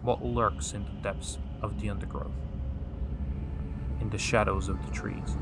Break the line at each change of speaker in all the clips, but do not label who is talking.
what lurks in the depths of the undergrowth, in the shadows of the trees.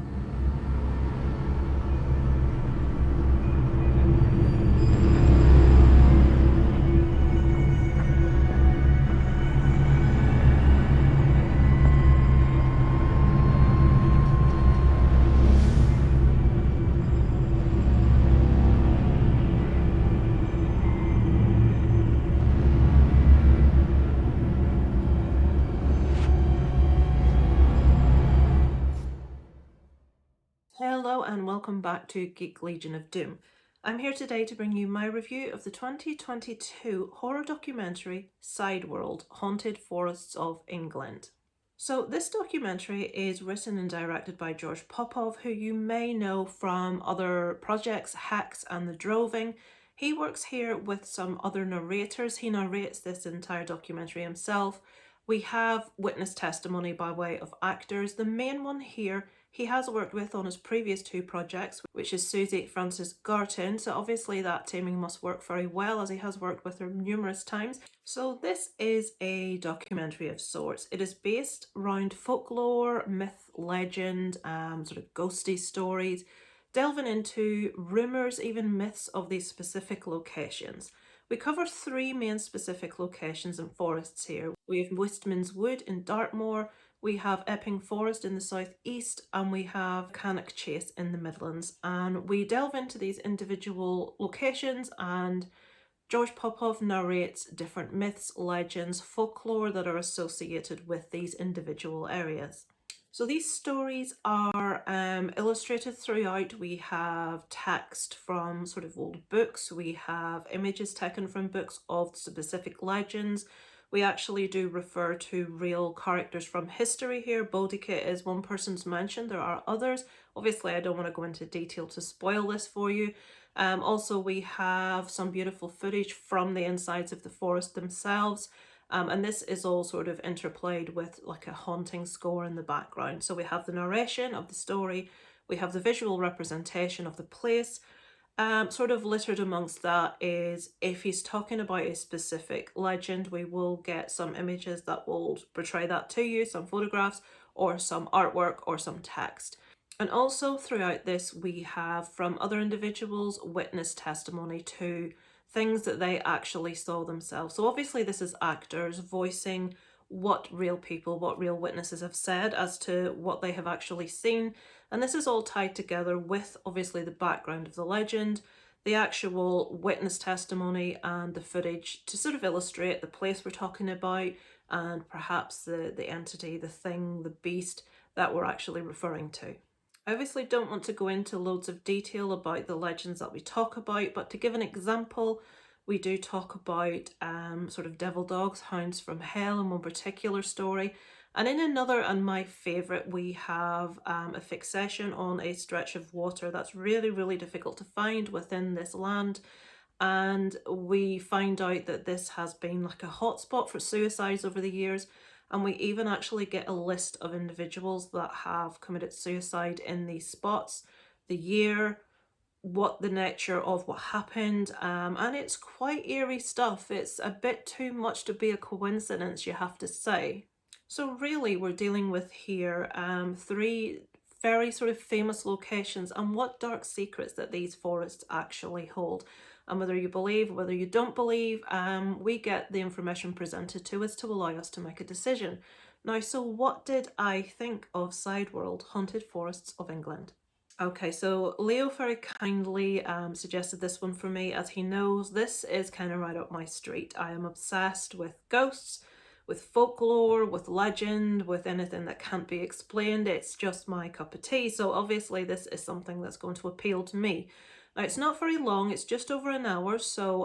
Hello and welcome back to Geek Legion of Doom. I'm here today to bring you my review of the 2022 horror documentary SIDEWORLD, Haunted Forests of England. So this documentary is written and directed by George Popov, who you may know from other projects, Hacks and The Droving. He works here with some other narrators. He narrates this entire documentary himself. We have witness testimony by way of actors. The main one here he has worked with on his previous two projects, which is Susie Frances Garton, so obviously that teaming must work very well as he has worked with her numerous times. So this is a documentary of sorts. It is based around folklore, myth, legend, sort of ghosty stories, delving into rumours, even myths of these specific locations. We cover three main specific locations and forests here. We have Wistman's Wood in Dartmoor, we have Epping Forest in the southeast, and we have Cannock Chase in the Midlands. And we delve into these individual locations, and George Popov narrates different myths, legends, folklore that are associated with these individual areas. So these stories are illustrated throughout. We have text from sort of old books. We have images taken from books of specific legends. We actually do refer to real characters from history here. Boudica is one person's mentioned. There are others. Obviously, I don't want to go into detail to spoil this for you. Also, we have some beautiful footage from the insides of the forest themselves. And this is all sort of interplayed with like a haunting score in the background. So we have the narration of the story, we have the visual representation of the place. Sort of littered amongst that is if he's talking about a specific legend, we will get some images that will portray that to you, some photographs or some artwork or some text. And also throughout this, we have from other individuals witness testimony to things that they actually saw themselves. So obviously this is actors voicing what real people, what real witnesses have said as to what they have actually seen. And this is all tied together with obviously the background of the legend, the actual witness testimony and the footage to sort of illustrate the place we're talking about and perhaps the entity, the thing, the beast that we're actually referring to. I obviously don't want to go into loads of detail about the legends that we talk about, but to give an example, we do talk about sort of devil dogs, hounds from hell in one particular story. And in another, and my favourite, we have a fixation on a stretch of water that's really, really difficult to find within this land. And we find out that this has been like a hotspot for suicides over the years. And we even actually get a list of individuals that have committed suicide in these spots, the year, what the nature of what happened, and it's quite eerie stuff. It's a bit too much to be a coincidence, you have to say. So really we're dealing with here three very sort of famous locations and what dark secrets that these forests actually hold. And whether you believe, whether you don't believe, we get the information presented to us to allow us to make a decision. Now, so what did I think of SIDEWORLD, Haunted Forests of England? Okay, so Leo very kindly suggested this one for me, as he knows this is kind of right up my street. I am obsessed with ghosts, with folklore, with legend, with anything that can't be explained. It's just my cup of tea, so obviously this is something that's going to appeal to me. Now, it's not very long, it's just over an hour, so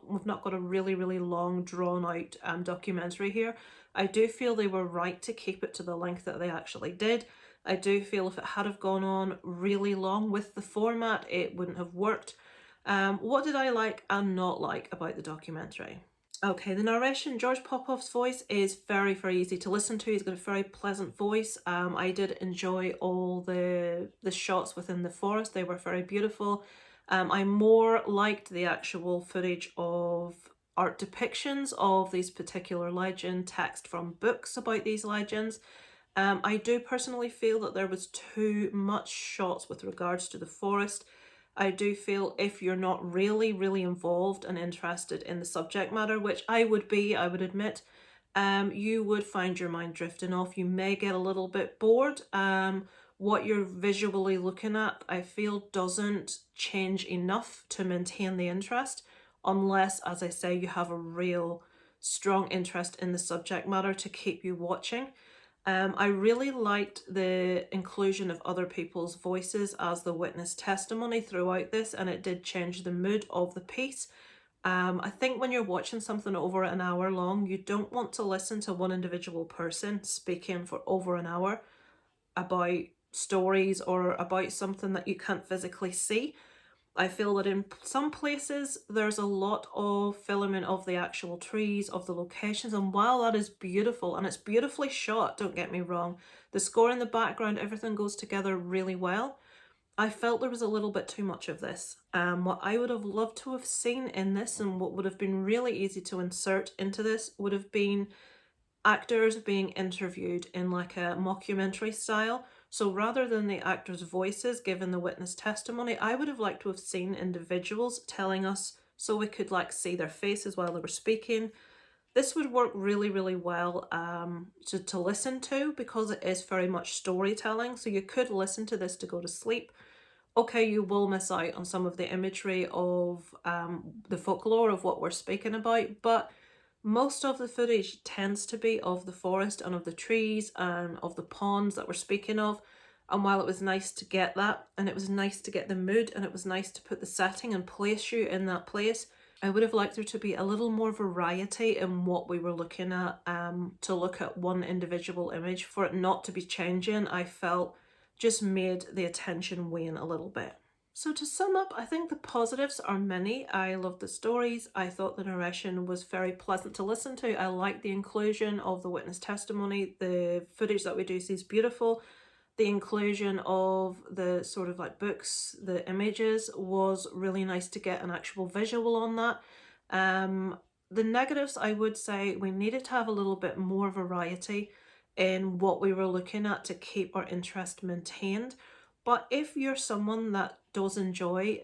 we've not got a really, really long, drawn-out documentary here. I do feel they were right to keep it to the length that they actually did. I do feel if it had have gone on really long with the format, it wouldn't have worked. What did I like and not like about the documentary? Okay, the narration, George Popov's voice is very, very easy to listen to. He's got a very pleasant voice. I did enjoy all the shots within the forest. They were very beautiful. I more liked the actual footage of art depictions of these particular legends, text from books about these legends. I do personally feel that there was too much shots with regards to the forest. I do feel if you're not really, really involved and interested in the subject matter, which I would be, I would admit, you would find your mind drifting off. You may get a little bit bored. What you're visually looking at, I feel, doesn't change enough to maintain the interest, unless, as I say, you have a real strong interest in the subject matter to keep you watching. I really liked the inclusion of other people's voices as the witness testimony throughout this, and it did change the mood of the piece. I think when you're watching something over an hour long, you don't want to listen to one individual person speaking for over an hour about stories or about something that you can't physically see. I feel that in some places there's a lot of filming of the actual trees, of the locations, and while that is beautiful, and it's beautifully shot, don't get me wrong, the score in the background, everything goes together really well, I felt there was a little bit too much of this. What I would have loved to have seen in this, and what would have been really easy to insert into this, would have been actors being interviewed in like a mockumentary style. So rather than the actors' voices giving the witness testimony, I would have liked to have seen individuals telling us so we could like see their faces while they were speaking. This would work really, really well to listen to, because it is very much storytelling. So you could listen to this to go to sleep. Okay, you will miss out on some of the imagery of the folklore of what we're speaking about, but most of the footage tends to be of the forest and of the trees and of the ponds that we're speaking of. And while it was nice to get that, and it was nice to get the mood, and it was nice to put the setting and place you in that place, I would have liked there to be a little more variety in what we were looking at. To look at one individual image, for it not to be changing, I felt just made the attention wane a little bit. So to sum up, I think the positives are many. I loved the stories. I thought the narration was very pleasant to listen to. I liked the inclusion of the witness testimony. The footage that we do see is beautiful. The inclusion of the sort of like books, the images, was really nice to get an actual visual on that. The negatives, I would say we needed to have a little bit more variety in what we were looking at to keep our interest maintained. But if you're someone that does enjoy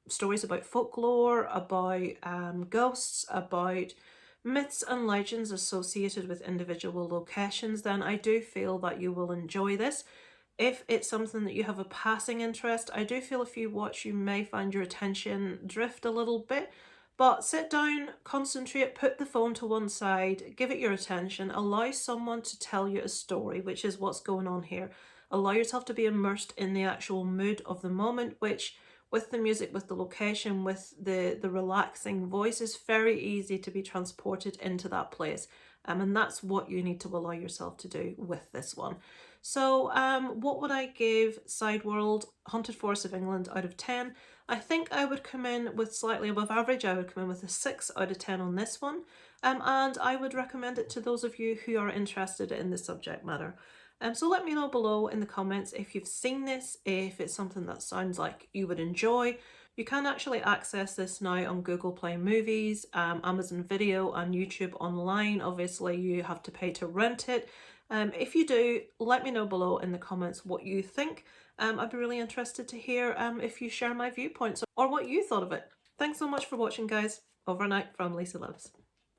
stories about folklore, about ghosts, about myths and legends associated with individual locations, then I do feel that you will enjoy this. If it's something that you have a passing interest, I do feel if you watch, you may find your attention drift a little bit. But sit down, concentrate, put the phone to one side, give it your attention, allow someone to tell you a story, which is what's going on here. Allow yourself to be immersed in the actual mood of the moment, which with the music, with the location, with the relaxing voice, is very easy to be transported into that place. And that's what you need to allow yourself to do with this one. So what would I give SIDEWORLD Haunted Forest of England out of 10? I think I would come in with slightly above average. I would come in with a 6 out of 10 on this one. And I would recommend it to those of you who are interested in the subject matter. So let me know below in the comments if you've seen this, if it's something that sounds like you would enjoy. You can actually access this now on Google Play Movies, Amazon Video and YouTube online. Obviously you have to pay to rent it. If you do, let me know below in the comments what you think. I'd be really interested to hear if you share my viewpoints or what you thought of it. Thanks so much for watching, guys. Over and out from Lisa Loves.